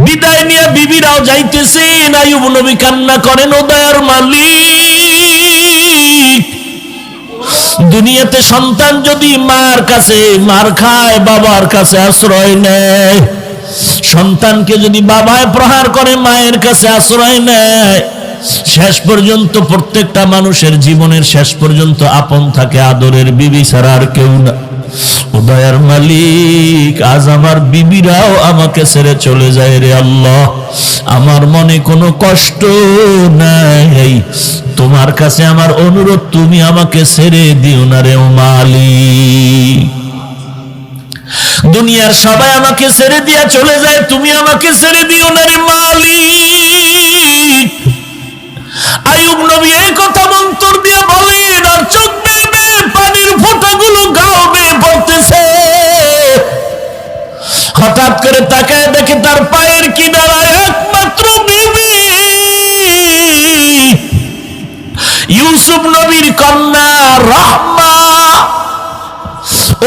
বিদায় নিয়ে বিবিরাও যাইতেছেন, আইয়ুব নবী কান্না করেন, ও দয়ার মালিক, দুনিয়াতে সন্তান যদি মার কাছে মার খায়, বাবার কাছে আশ্রয় নেয়, সন্তানকে যদি বাবায় প্রহার করে মায়ের কাছে আশ্রয় নেয়, শেষ পর্যন্ত প্রত্যেকটা মানুষের জীবনের শেষ পর্যন্ত আপন থাকে আদরের বিবি ছাড়া আর কেউ না। ও দয়ার মালিক, আজ আমার বিবিরাও আমাকে ছেড়ে চলে যায় রে আল্লাহ, আমার মনে কোনো কষ্ট নাই, তোমার কাছে আমার অনুরোধ, তুমি আমাকে ছেড়ে দিও না রে মালিক। দুনিয়ার সবাই আমাকে ছেড়ে দিয়া চলে যায়, তুমি আমাকে ছেড়ে দিও না রে মালিক। আইয়ুব নবী এই কথা মন্তর দিয়ে বলেন, আর চোখ বেয়ে পানির ফোঁটাগুলো গাও বেয়ে পড়তেছে। হঠাৎ করে তাকায় দেখে তার পায়ের কিনারায় একমাত্র বিবি ইউসুফ নবীর কন্যা রহমা।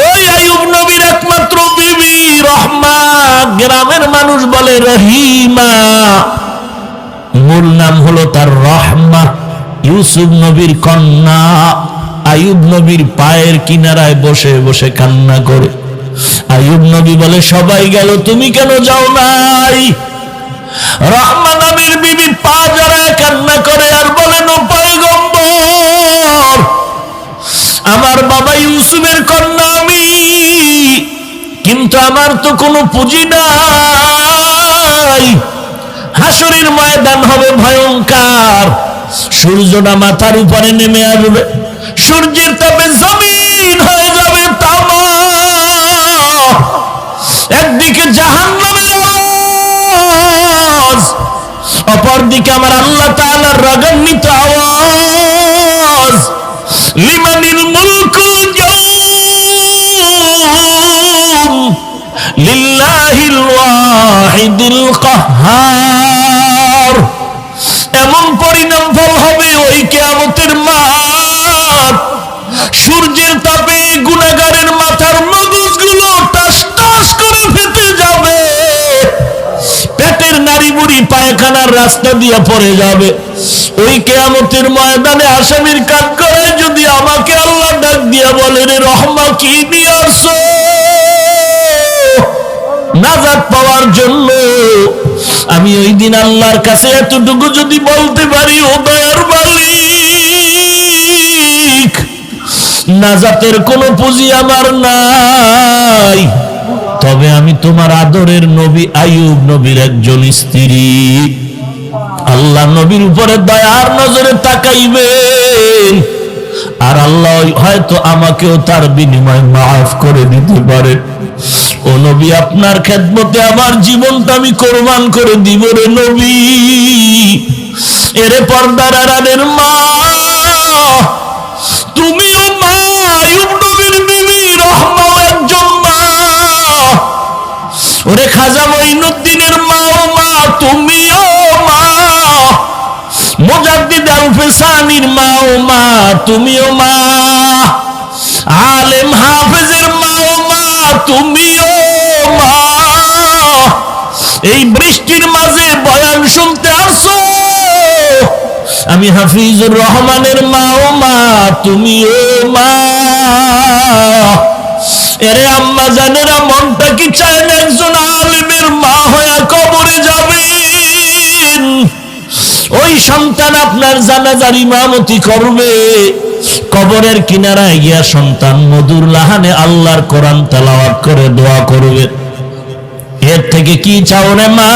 ওই আইয়ুব নবীর একমাত্র বিবি রহমা, গ্রামের মানুষ বলে রহিমা, মূল নাম হলো তার রহমা। ইউসুফ নবীর কন্যা আইয়ুব নবীর পায়ের কিনারায় বসে বসে কান্না করে। আইয়ুব নবী বলে, সবাই গেল, তুমি কেন যাও নাই? রহমা নবীর বিবি পা জড়ায় কান্না করে আর বলেন, ও পয়গম্বর, আমার বাবা ইউসুফের কন্যা আমি, কিন্তু আমার তো কোনো পুঁজি নাই। হাসরের ময়দান হবে ভয়ঙ্কর, সূর্যটা মাথার উপরে নেমে আসবে, সূর্যের তাপে জমিন হয়ে যাবে তামা, একদিকে জাহান্নামের আওয়াজ, অপরদিকে আমার আল্লাহ তাআলার রাগান্বিত আওয়াজ, লিমানিল মুলকুল ইয়াউম লিল্লাহিল ওয়াহিদিল কাহ্হার। এমন পরিণাম ফল হবে ওই কিয়ামতের মাঠ, সূর্যের তাপে গুনাহগারের মাথার মগজগুলো টাস টাস করে ফেটে যাবে, পেটের নাড়ি বুড়ি পায়খানার রাস্তা দিয়ে পড়ে যাবে। ওই কিয়ামতের ময়দানে আসামির কাঠগড়ায় যদি আমাকে আল্লাহ ডাক দিয়া বলে, রে রহমা, কি নিয়ে আসছো? নাজাত পাওয়ার জন্য আমি ওই দিন আল্লাহর কাছে এতটুকু যদি বলতে পারি, ও দয়ার মালিক, নাজাতের কোনো পুঁজি আমার নাই, তবে আমি তোমার আদরের নবী আইয়ুব নবীর একজন স্ত্রী, আল্লাহ নবীর উপরে দয়ার নজরে তাকাইবেন, আর আল্লাহ হয়তো আমাকেও তার বিনিময়ে মাফ করে দিতে পারে। ও নবী, আপনার খেদমতে আমার জীবনটা আমি কোরবান করে দিব রে নবী। এরে পর্দার আড়ালের মা, তুমিও মা, আইয়ুব নবীর বিবি রহমাও একজন মা। ওরে খাজা মঈনুদ্দিনের মা, ও মা, তুমিও মা। মুজাদ্দিদ আল ফিসানির মা, ও মা, তুমিও মা। আলেম হাফেজের মা, ও মা, তুমিও মা। এই বৃষ্টির মাঝে বয়ান শুনতে আসো, আমি হাফিজুর রহমানের মা, ও মা, তুমিও মা। এরে আম্মা জানেরা, মনটা কি চায় না একজন আলেমের মা হয়ে কবরে যাবেন? ওই সন্তান আপনার জানাজার ইমামতি করবে, কবরের কিনারায় গিয়া সন্তান মধুর লাহানে আল্লাহর কোরআন তেলাওয়াত করে দোয়া করবে। এর থেকে কি চাও রে মা?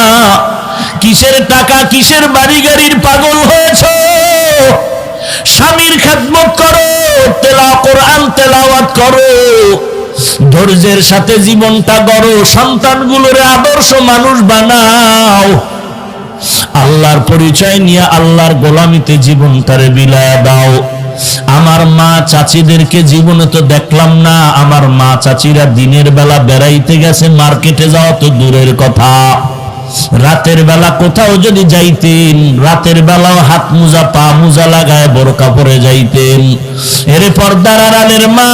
কিসের টাকা, কিসের বাড়ি গাড়ির পাগল হয়েছ? স্বামীর খেদমত করো, কোরআন তেলাওয়াত করো, ধৈর্যের সাথে জীবনটা গড়ো, সন্তানগুলোরে আদর্শ মানুষ বানাও, আল্লাহর পরিচয় নিয়ে আল্লাহর গোলামিতে জীবনটারে বিলায়া দাও। আমার মা চাচিদেরকে জীবনে তো দেখলাম না, আমার মা চাচিরা দিনের বেলা বেড়াইতে গেছে, মার্কেটে যাওয়া তো দূরের কথা, রাতের বেলা কোথাও যদি যাইতেন, রাতের বেলাও হাত মোজা পা মোজা লাগায় বোরকা পরে যাইতেন। এরে পর্দার আড়ালের মা,